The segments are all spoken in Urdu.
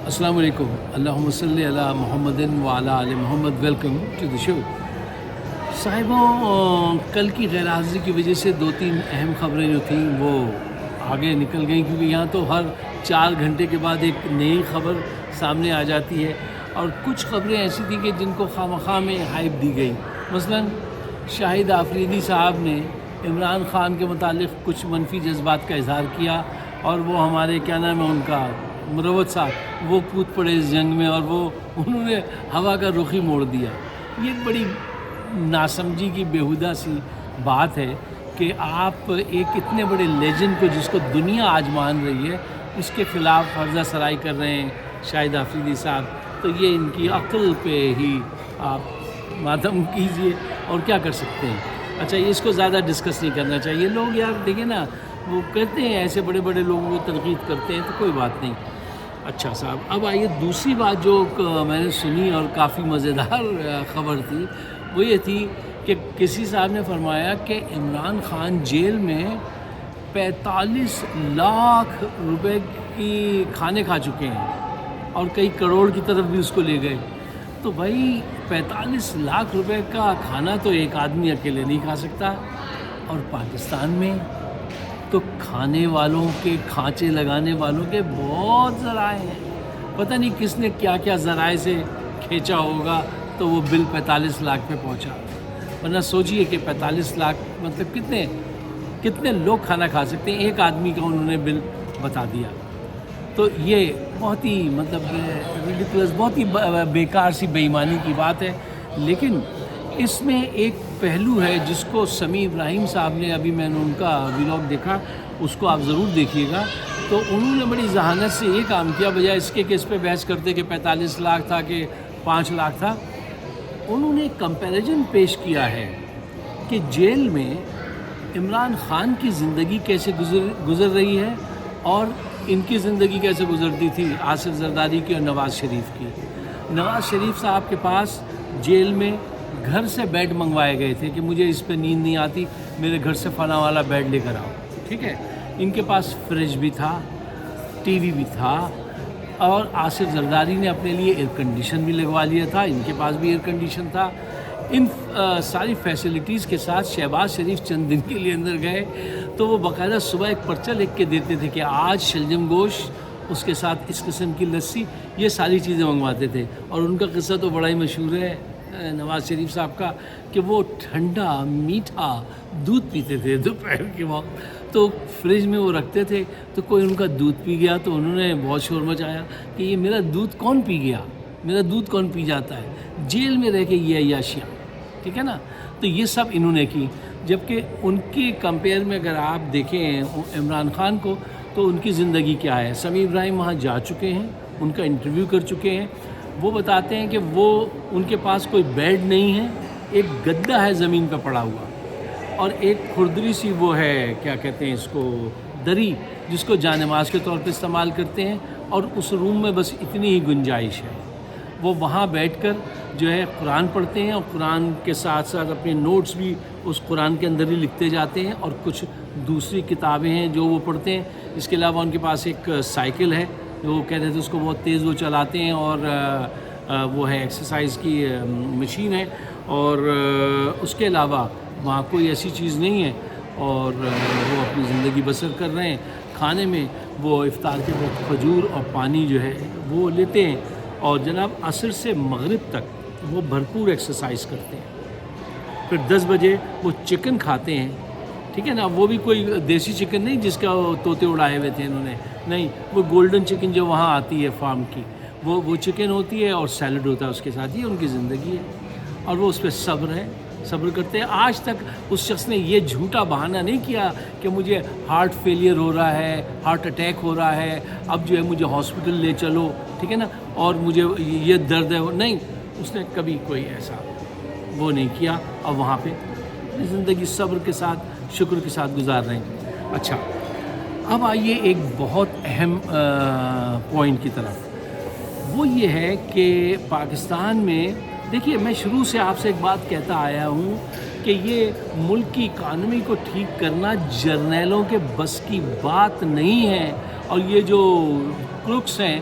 السلام علیکم. اللہم صلی علی محمد وعلی آل محمد. ویلکم ٹو دی شو. صاحبوں، کل کی غیر حاضری کی وجہ سے دو تین اہم خبریں جو تھیں وہ آگے نکل گئیں، کیونکہ یہاں تو ہر 4 گھنٹے کے بعد ایک نئی خبر سامنے آ جاتی ہے، اور کچھ خبریں ایسی تھیں کہ جن کو خواہ میں ہائپ دی گئی. مثلا شاہد آفریدی صاحب نے عمران خان کے متعلق کچھ منفی جذبات کا اظہار کیا، اور وہ ہمارے کیا نام ہے ان کا مروت صاحب، وہ کود پڑے اس جنگ میں، اور انہوں نے ہوا کا رخ ہی موڑ دیا. یہ بڑی ناسمجھی کی بیہودہ سی بات ہے کہ آپ ایک اتنے بڑے لیجنڈ کو، جس کو دنیا آج مان رہی ہے، اس کے خلاف فرضہ سرائی کر رہے ہیں شاہد آفریدی صاحب. تو یہ ان کی عقل پہ ہی آپ ماتم کیجئے، اور کیا کر سکتے ہیں. اچھا، اس کو زیادہ ڈسکس نہیں کرنا چاہیے. لوگ یار دیکھیں نا، وہ کہتے ہیں ایسے بڑے بڑے لوگوں کو تنقید کرتے ہیں، تو کوئی بات نہیں. اچھا صاحب، اب آئیے دوسری بات جو میں نے سنی اور کافی مزیدار خبر تھی، وہ یہ تھی کہ کسی صاحب نے فرمایا کہ عمران خان جیل میں 45 لاکھ روپے کی کھانے کھا چکے ہیں، اور کئی کروڑ کی طرف بھی اس کو لے گئے. تو بھائی 45 لاکھ روپے کا کھانا تو ایک آدمی اکیلے نہیں کھا سکتا، اور پاکستان میں تو کھانے والوں کے، کھانچے لگانے والوں کے بہت ذرائع ہیں. پتہ نہیں کس نے کیا کیا ذرائع سے کھینچا ہوگا تو وہ بل 45 لاکھ پہ پہنچا. ورنہ سوچئے کہ 45 لاکھ مطلب کتنے لوگ کھانا کھا سکتے ہیں. ایک آدمی کا انہوں نے بل بتا دیا. تو یہ بہت ہی مطلب ریڈیکولس، بہت ہی بیکار سی بے ایمانی کی بات ہے. لیکن اس میں ایک پہلو ہے جس کو سمیع ابراہیم صاحب نے، ابھی میں نے ان کا ویلاگ دیکھا، اس کو آپ ضرور دیکھیے گا. تو انہوں نے بڑی ذہانت سے یہ کام کیا، بجائے اس کے کہ اس پہ بحث کرتے کہ 45 لاکھ تھا کہ 5 لاکھ تھا. انہوں نے کمپیریزن پیش کیا ہے کہ جیل میں عمران خان کی زندگی کیسے گزر رہی ہے، اور ان کی زندگی کیسے گزرتی تھی آصف زرداری کی اور نواز شریف کی. نواز شریف صاحب کے پاس جیل میں گھر سے بیڈ منگوائے گئے تھے کہ مجھے اس پہ نیند نہیں آتی، میرے گھر سے فلاں والا بیڈ لے کر آؤ. ٹھیک ہے، ان کے پاس فریج بھی تھا، ٹی وی بھی تھا، اور آصف زرداری نے اپنے لیے ایئر کنڈیشن بھی لگوا لیا تھا، ان کے پاس بھی ایئر کنڈیشن تھا. ان ساری فیسلٹیز کے ساتھ شہباز شریف چند دن کے لیے اندر گئے تو وہ باقاعدہ صبح ایک پرچہ لکھ کے دیتے تھے کہ آج شلجم گوشت، اس کے ساتھ اس قسم کی لسی، یہ ساری چیزیں منگواتے تھے. اور ان کا قصہ تو بڑا ہی مشہور ہے نواز شریف صاحب کا، کہ وہ ٹھنڈا میٹھا دودھ پیتے تھے دوپہر کے وقت، تو فریج میں وہ رکھتے تھے. تو کوئی ان کا دودھ پی گیا تو انہوں نے بہت شور مچایا کہ یہ میرا دودھ کون پی گیا، میرا دودھ کون پی جاتا ہے جیل میں رہ کے، یہ عیاشیاں. ٹھیک ہے نا. تو یہ سب انہوں نے کی. جبکہ ان کی کمپیئر میں اگر آپ دیکھیں عمران خان کو، تو ان کی زندگی کیا ہے. سمیع ابراہیم وہاں جا چکے ہیں، ان کا انٹرویو کر چکے ہیں. وہ بتاتے ہیں کہ وہ ان کے پاس کوئی بیڈ نہیں ہے، ایک گدا ہے زمین پہ پڑا ہوا، اور ایک کھردری سی وہ ہے، کیا کہتے ہیں اس کو، دری، جس کو جا نماز کے طور پہ استعمال کرتے ہیں. اور اس روم میں بس اتنی ہی گنجائش ہے. وہ وہاں بیٹھ کر جو ہے قرآن پڑھتے ہیں، اور قرآن کے ساتھ ساتھ اپنے نوٹس بھی اس قرآن کے اندر ہی لکھتے جاتے ہیں، اور کچھ دوسری کتابیں ہیں جو وہ پڑھتے ہیں. اس کے علاوہ ان کے پاس ایک سائیکل ہے، جو وہ کہتے تھے اس کو بہت تیز وہ چلاتے ہیں، اور وہ ہے ایکسرسائز کی مشین ہے. اور اس کے علاوہ وہاں کوئی ایسی چیز نہیں ہے، اور وہ اپنی زندگی بسر کر رہے ہیں. کھانے میں وہ افطار کے وقت کھجور اور پانی جو ہے وہ لیتے ہیں، اور جناب عصر سے مغرب تک وہ بھرپور ایکسرسائز کرتے ہیں. پھر 10 بجے وہ چکن کھاتے ہیں. ٹھیک ہے نا. وہ بھی کوئی دیسی چکن نہیں جس کا طوطے اڑائے ہوئے تھے انہوں نے، نہیں، وہ گولڈن چکن جو وہاں آتی ہے فارم کی، وہ چکن ہوتی ہے، اور سیلڈ ہوتا ہے اس کے ساتھ. یہ ان کی زندگی ہے، اور وہ اس پہ صبر کرتے ہیں. آج تک اس شخص نے یہ جھوٹا بہانہ نہیں کیا کہ مجھے ہارٹ فیلئر ہو رہا ہے، ہارٹ اٹیک ہو رہا ہے، اب جو ہے مجھے ہاسپٹل لے چلو. ٹھیک ہے نا، اور مجھے یہ درد ہے. نہیں، اس نے کبھی کوئی ایسا وہ نہیں کیا، اور وہاں پہ زندگی صبر کے ساتھ، شکر کے ساتھ گزار رہے ہیں. اچھا، اب آئیے ایک بہت اہم پوائنٹ کی طرف. وہ یہ ہے کہ پاکستان میں دیکھیے، میں شروع سے آپ سے ایک بات کہتا آیا ہوں کہ یہ ملک کی اکانومی کو ٹھیک کرنا جرنیلوں کے بس کی بات نہیں ہے. اور یہ جو کروکس ہیں،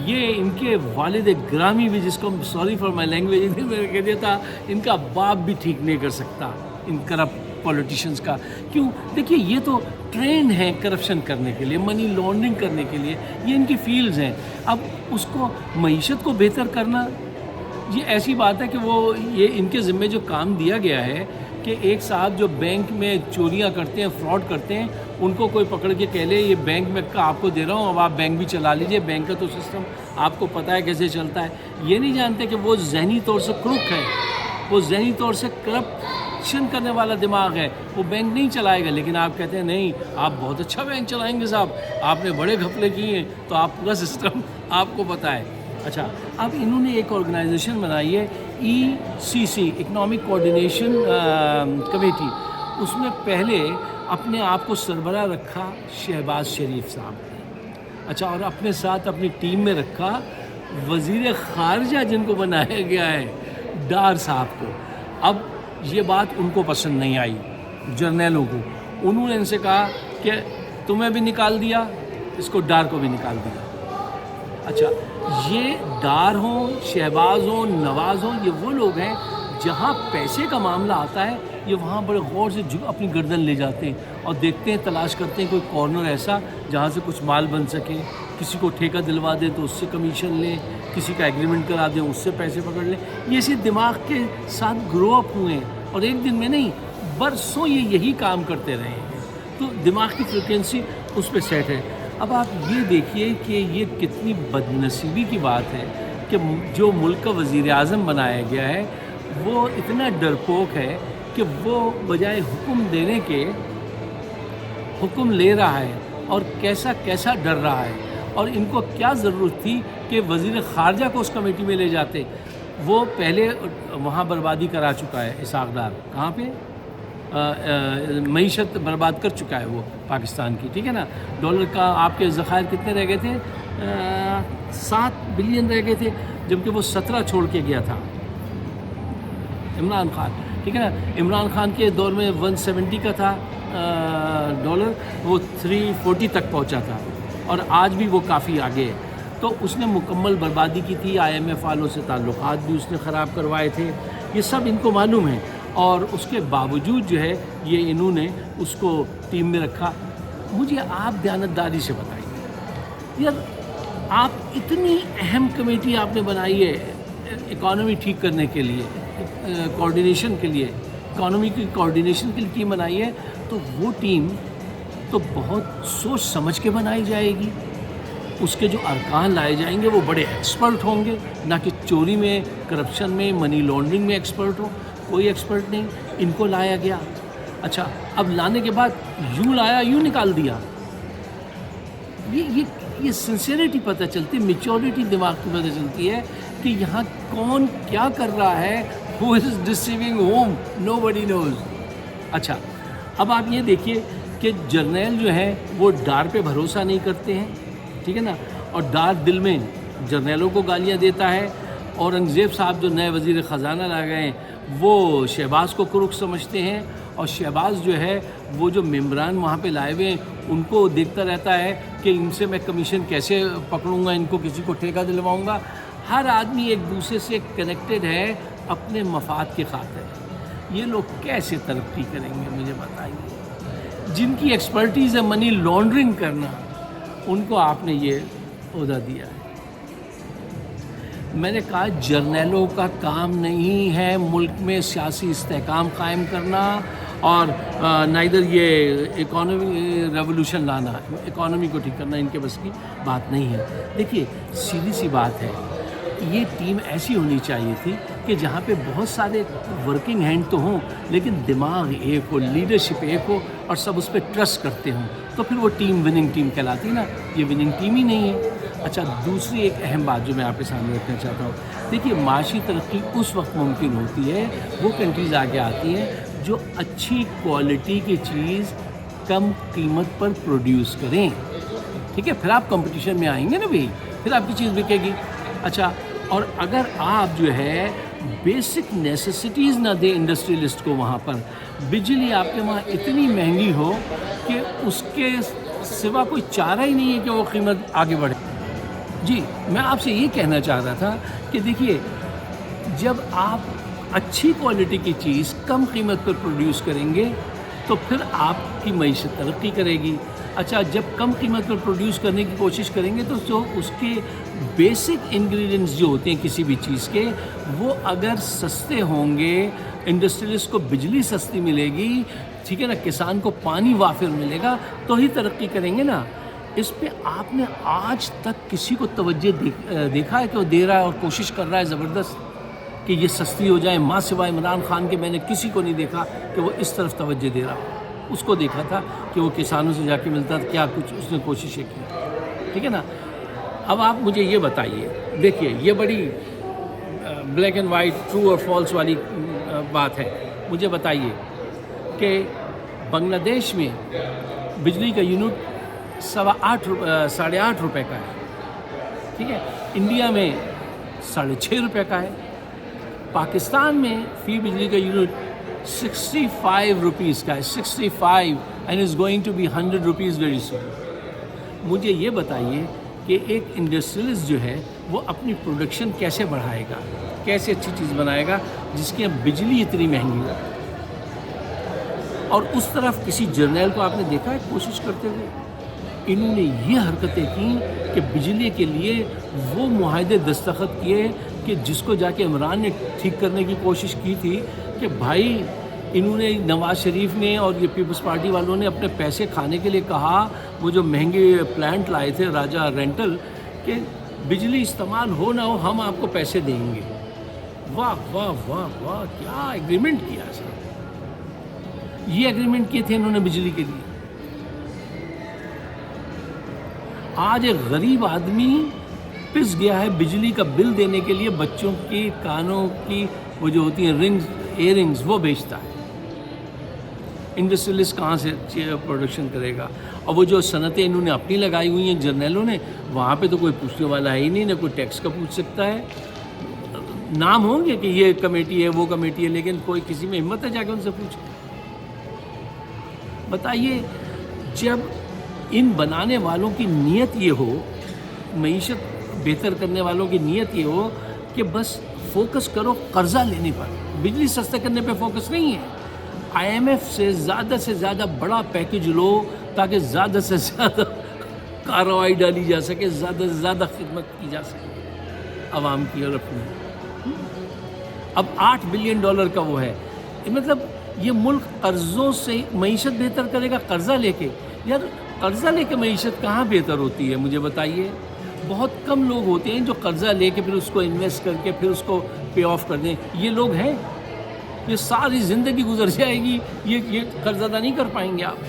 یہ ان کے والد گرامی بھی، جس کو سوری فار مائی لینگویج میں نے کہہ دیا تھا، ان کا باپ بھی ٹھیک نہیں کر سکتا ان کرپٹ پولیٹیشینس کا. کیوں؟ دیکھیے یہ تو ٹرینڈ ہیں کرپشن کرنے کے لیے، منی لانڈرنگ کرنے کے لیے، یہ ان کی فیلڈز ہیں. اب اس کو معیشت کو بہتر کرنا یہ ایسی بات ہے کہ وہ یہ ان کے ذمے جو کام دیا گیا ہے کہ ایک صاحب جو بینک میں چوریاں کرتے ہیں، فراڈ کرتے ہیں، ان کو کوئی پکڑ کے کہہ لے یہ بینک میں آپ کو دے رہا ہوں، اب آپ بینک بھی چلا لیجئے، بینک کا تو سسٹم آپ کو پتہ ہے کیسے چلتا ہے. یہ نہیں جانتے کہ وہ ذہنی طور سے کروک ہے، وہ ذہنی طور سے کرپشن کرنے والا دماغ ہے، وہ بینک نہیں چلائے گا. لیکن آپ کہتے ہیں نہیں آپ بہت اچھا بینک چلائیں گے صاحب، آپ نے بڑے گھپلے کیے ہیں، تو آپ پورا سسٹم آپ کو پتہ ہے. اچھا، اب انہوں نے ایک آرگنائزیشن بنائی ہے ECC، اکنامک کوآرڈینیشن کمیٹی. اس میں پہلے اپنے آپ کو سربراہ رکھا شہباز شریف صاحب نے. اچھا، اور اپنے ساتھ اپنی ٹیم میں رکھا وزیر خارجہ جن کو بنایا گیا ہے ڈار صاحب کو. اب یہ بات ان کو پسند نہیں آئی جرنیلوں کو. انہوں نے ان سے کہا کہ تمہیں بھی نکال دیا، اس کو ڈار کو بھی نکال دیا. اچھا، یہ ڈار ہوں، شہباز ہوں، نواز ہوں، یہ وہ لوگ ہیں جہاں پیسے کا معاملہ آتا ہے یہ وہاں بڑے غور سے اپنی گردن لے جاتے ہیں اور دیکھتے ہیں، تلاش کرتے ہیں کوئی کارنر ایسا جہاں سے کچھ مال بن سکے. کسی کو ٹھیکہ دلوا دیں تو اس سے کمیشن لیں، کسی کا ایگریمنٹ کرا دیں اس سے پیسے پکڑ لیں. یہ اسی دماغ کے ساتھ گرو اپ ہوئے ہیں اور ایک دن میں نہیں، برسوں یہ یہی کام کرتے رہے ہیں. تو دماغ کی فریکوینسی اس پہ سیٹ ہے. اب آپ یہ دیکھیے کہ یہ کتنی بدنصیبی کی بات ہے کہ جو ملک کا وزیر اعظم بنایا گیا ہے وہ اتنا ڈرپوک ہے کہ وہ بجائے حکم دینے کے حکم لے رہا ہے اور کیسا کیسا ڈر رہا ہے. اور ان کو کیا ضرورت تھی کہ وزیر خارجہ کو اس کمیٹی میں لے جاتے. وہ پہلے وہاں بربادی کرا چکا ہے اسحاق ڈار. کہاں پہ؟ معیشت برباد کر چکا ہے وہ پاکستان کی. ٹھیک ہے نا، ڈالر کا آپ کے ذخائر کتنے رہ گئے تھے؟ 7 بلین رہ گئے تھے، جبکہ وہ 17 چھوڑ کے گیا تھا عمران خان. ٹھیک ہے نا، عمران خان کے دور میں 170 کا تھا ڈالر، وہ 340 تک پہنچا تھا اور آج بھی وہ کافی آگے ہے. تو اس نے مکمل بربادی کی تھی. IMF والوں سے تعلقات بھی اس نے خراب کروائے تھے، یہ سب ان کو معلوم ہے. اور اس کے باوجود جو ہے یہ انہوں نے اس کو ٹیم میں رکھا. مجھے آپ دیانتداری سے بتائیے یار، آپ اتنی اہم کمیٹی آپ نے بنائی ہے اکانومی ٹھیک کرنے کے لیے، کوآرڈینیشن کے لیے، اکانومی کی کوآرڈینیشن کے لیے بنائی ہے، تو وہ ٹیم تو بہت سوچ سمجھ کے بنائی جائے گی. اس کے جو ارکان لائے جائیں گے وہ بڑے ایکسپرٹ ہوں گے، نہ کہ چوری میں، کرپشن میں، منی لانڈرنگ میں ایکسپرٹ ہو. کوئی ایکسپرٹ نہیں، ان کو لایا گیا. اچھا، اب لانے کے بعد یوں لایا یوں نکال دیا. یہ سنسیئرٹی پتہ چلتی، میچورٹی دماغ کی پتہ چلتی ہے کہ یہاں کون کیا کر رہا ہے. ہو از ڈسیونگ ہوم، نو بڈی نوز. اچھا، اب آپ یہ دیکھیے کہ جرنیل جو ہیں وہ ڈار پہ بھروسہ نہیں کرتے ہیں. ٹھیک ہے نا، اور ڈار دل میں جرنیلوں کو گالیاں دیتا ہے. اورنگزیب صاحب جو نئے وزیر خزانہ لا گئے ہیں وہ شہباز کو کروک سمجھتے ہیں، اور شہباز جو ہے وہ جو ممبران وہاں پہ لائے ہوئے ہیں ان کو دیکھتا رہتا ہے کہ ان سے میں کمیشن کیسے پکڑوں گا، ان کو کسی کو ٹھیکہ دلواؤں گا. ہر آدمی ایک دوسرے سے کنیکٹڈ ہے اپنے مفاد کی خاطر. یہ لوگ کیسے ترقی کریں گے مجھے بتائیے؟ جن کی ایکسپرٹیز ہے منی لانڈرنگ کرنا، ان کو آپ نے یہ عہدہ دیا ہے. میں نے کہا جرنیلوں کا کام نہیں ہے ملک میں سیاسی استحکام قائم کرنا اور نہ ادھر یہ اکانومی ریولوشن لانا، اکانومی کو ٹھیک کرنا ان کے بس کی بات نہیں ہے. دیکھیے سیدھی سی بات ہے، یہ ٹیم ایسی ہونی چاہیے تھی کہ جہاں پہ بہت سارے ورکنگ ہینڈ تو ہوں لیکن دماغ ایک ہو، لیڈرشپ ایک ہو اور سب اس پہ ٹرسٹ کرتے ہوں، تو پھر وہ ٹیم وننگ ٹیم کہلاتی نا. یہ وننگ ٹیم ہی نہیں ہے. اچھا، دوسری ایک اہم بات جو میں آپ کے سامنے رکھنا چاہتا ہوں، دیکھیے معاشی ترقی اس وقت ممکن ہوتی ہے، وہ کنٹریز آگے آتی ہیں جو اچھی کوالٹی کی چیز کم قیمت پر پروڈیوس کریں. ٹھیک ہے، پھر آپ کمپٹیشن میں آئیں گے نا بھائی، پھر آپ کی چیز بکے گی. اچھا، اور اگر آپ جو ہے بیسک نیسیسٹیز نہ دیں انڈسٹریلسٹ کو، وہاں پر بجلی آپ کے وہاں اتنی مہنگی ہو کہ اس کے سوا کوئی چارہ ہی نہیں ہے کہ وہ قیمت آگے بڑھے. جی میں آپ سے یہ کہنا چاہ رہا تھا کہ دیکھیے جب آپ اچھی کوالٹی کی چیز کم قیمت پر پروڈیوس کریں گے تو پھر آپ کی معیشت ترقی کرے گی. اچھا جب کم قیمت پر پروڈیوس کرنے کی کوشش کریں گے تو جو اس کے بیسک انگریڈینٹس جو ہوتے ہیں کسی بھی چیز کے وہ اگر سستے ہوں گے, انڈسٹریلسٹ کو بجلی سستی ملے گی, ٹھیک ہے نا, کسان کو پانی وافر ملے گا تو ہی ترقی کریں گے نا. اس پہ آپ نے آج تک کسی کو توجہ دیکھا ہے کہ وہ دے رہا ہے اور کوشش کر رہا ہے زبردست کہ یہ سستی ہو جائے؟ ماں سوائے عمران خان کے میں نے کسی کو نہیں دیکھا کہ وہ اس طرف توجہ دے رہا. اس کو دیکھا تھا کہ وہ کسانوں سے جا کے ملتا تھا, کیا کچھ اس نے کوششیں کی, ٹھیک ہے نا. اب آپ مجھے یہ بتائیے, دیکھیے یہ بڑی بلیک اینڈ وائٹ ٹرو اور فالس والی بات ہے. مجھے بتائیے کہ بنگلہ دیش میں بجلی کا یونٹ 8.5 روپے کا ہے, ٹھیک ہے. انڈیا میں 6.5 روپے کا ہے. پاکستان میں فی بجلی کا یونٹ 65 روپیز کا ہے, 65 and is going to be 100 rupees very soon. مجھے یہ بتائیے کہ ایک انڈسٹریلسٹ جو ہے وہ اپنی پروڈکشن کیسے بڑھائے گا, کیسے اچھی چیز بنائے گا جس کی بجلی اتنی مہنگی ہو. اور اس طرف کسی جرنیل کو آپ نے دیکھا ہے کوشش کرتے ہوئے؟ انہوں نے یہ حرکتیں کی کہ بجلی کے لیے وہ معاہدے دستخط کیے کہ جس کو جا کے عمران نے ٹھیک کرنے کی کوشش کی تھی کہ بھائی انہوں نے نواز شریف نے اور یہ پیپلز پارٹی والوں نے اپنے پیسے کھانے کے لیے کہا, وہ جو مہنگے پلانٹ لائے تھے راجہ رینٹل, کہ بجلی استعمال ہو نہ ہو ہم آپ کو پیسے دیں گے. واہ واہ واہ واہ, کیا ایگریمنٹ کیا سر. یہ ایگریمنٹ کیے تھے انہوں نے بجلی کے لیے. آج ایک غریب آدمی پس گیا ہے بجلی کا بل دینے کے لیے, بچوں کی کانوں کی وہ جو ہوتی ہیں رنگز, ایئر رنگز, وہ بیچتا ہے. انڈسٹریلسٹ کہاں سے پروڈکشن کرے گا؟ اور وہ جو صنعتیں انہوں نے اپنی لگائی ہوئی ہیں جرنیلوں نے, وہاں پہ تو کوئی پوچھنے والا ہے ہی نہیں, نہ کوئی ٹیکس کا پوچھ سکتا ہے. نام ہوں گے کہ یہ کمیٹی ہے وہ کمیٹی ہے, لیکن کوئی کسی میں ہمت ہے جا کے ان سے پوچھے؟ بتائیے جب ان بنانے والوں کی نیت یہ ہو, معیشت بہتر کرنے والوں کی نیت یہ ہو کہ بس فوکس کرو قرضہ لینے پر, بجلی سستے کرنے پہ فوکس نہیں ہے. IMF سے زیادہ بڑا پیکیج لو تاکہ زیادہ سے زیادہ کارروائی ڈالی جا سکے, زیادہ سے زیادہ خدمت کی جا سکے عوام کی اور اپنی. اب $8 بلین کا وہ ہے, مطلب یہ ملک قرضوں سے معیشت بہتر کرے گا قرضہ لے کے؟ یار قرضہ لے کے معیشت کہاں بہتر ہوتی ہے مجھے بتائیے. بہت کم لوگ ہوتے ہیں جو قرضہ لے کے پھر اس کو انویسٹ کر کے پھر اس کو پے آف کر دیں. یہ لوگ ہیں, یہ ساری زندگی گزر جائے گی, یہ قرض ادا نہیں کر پائیں گے آپ.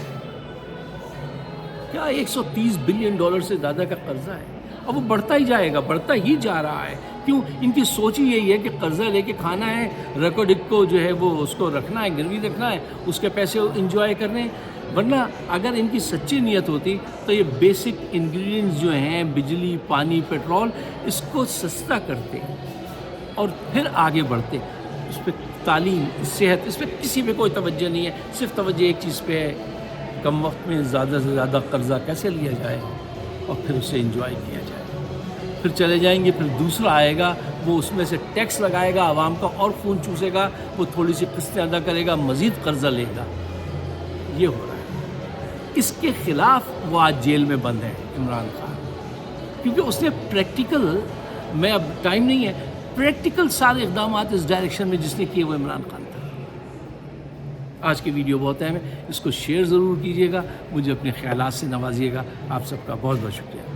کیا $130 بلین سے زیادہ کا قرضہ ہے, اور وہ بڑھتا ہی جائے گا, بڑھتا ہی جا رہا ہے. کیوں؟ ان کی سوچ ہی یہی ہے کہ قرضہ لے کے کھانا ہے, ریکارڈ کو جو ہے وہ اس کو رکھنا ہے, گروی رکھنا ہے, اس کے پیسے انجوائے کرنے. ورنہ اگر ان کی سچی نیت ہوتی تو یہ بیسک انگریڈینٹس جو ہیں بجلی, پانی, پیٹرول, اس کو سستا کرتے اور پھر آگے بڑھتے. اس پہ تعلیم, صحت, اس پہ کسی پہ کوئی توجہ نہیں ہے. صرف توجہ ایک چیز پہ ہے, کم وقت میں زیادہ سے زیادہ قرضہ کیسے لیا جائے اور پھر اسے انجوائے کیا جائے. پھر چلے جائیں گے, پھر دوسرا آئے گا, وہ اس میں سے ٹیکس لگائے گا, عوام کا اور خون چوسے گا, وہ تھوڑی سی قسطیں ادا کرے گا, مزید قرضہ لے گا. یہ ہو رہا ہے. اس کے خلاف وہ آج جیل میں بند ہے عمران خان, کیونکہ اس نے پریکٹیکل, میں اب ٹائم نہیں ہے, پریکٹیکل سارے اقدامات اس ڈائریکشن میں جس نے کیے وہ عمران خان تھا. آج کی ویڈیو بہت اہم ہے, اس کو شیئر ضرور کیجیے گا, مجھے اپنے خیالات سے نوازیے گا. آپ سب کا بہت بہت شکریہ.